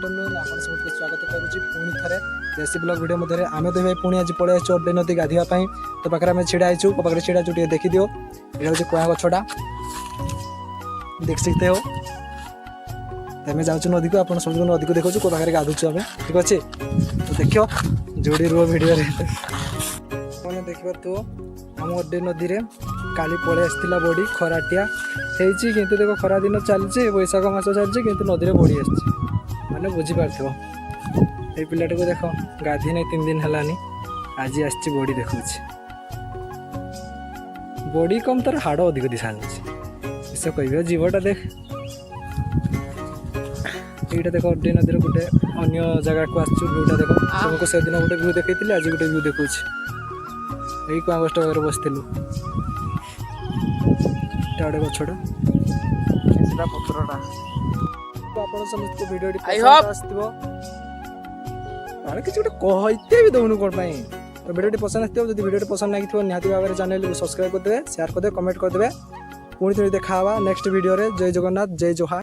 Afternoon आप सबको स्वागत करुच्ची पुणी थे देसी ब्लॉग वीडियो मध्य आम तो भाई पुणी आज पलि आसो अड्डे नदी गाधोवाई तो पाखे आम छिड़ा आईचु पाखे छिड़ा टे देखी दियो ये हूँ कुआ गछटा देख सकते हो आम जाऊँ नदी को आप सब नदी को देखो को पाखे गाधुचु आम ठीक अच्छे तो देखो जोड़ी रुह भिडियो मैंने देख पार्थ आम अड्डे नदी में काली पलि आसला बड़ी खराटिया किंतु देखो खरा दिन चलছে बैशाख मास चलছে किंतु नदी में बड़ी आसी मैंने बुझीपार ये पिलाटा को देख गाधी नहीं 3 दिन है आज आसी बड़ी देखा बड़ी कम तार हाड़ अधिक दिशा जाए कह जीवटा देख ये देख अड्डे नदी गोटे अन्य जगह को आसटा देख तुमको से दिन गोटे व्यू देखी आज गोटे व्यू देखा यही कुआ गछ बसलु गोटे गछटा पत्रटा आप समस्त भिडियो किसी गोटे कहते भी दौनु कौन तो भिडियो पसंद आसो जब भिडियो पसंद लगी निहाती भाव में चैनल को सब्सक्राइब करदे शेयर करदे कमेंट करदे पुणी थोड़ी देखा नेक्स्ट वीडियो रे जय जगन्नाथ जय जोहार।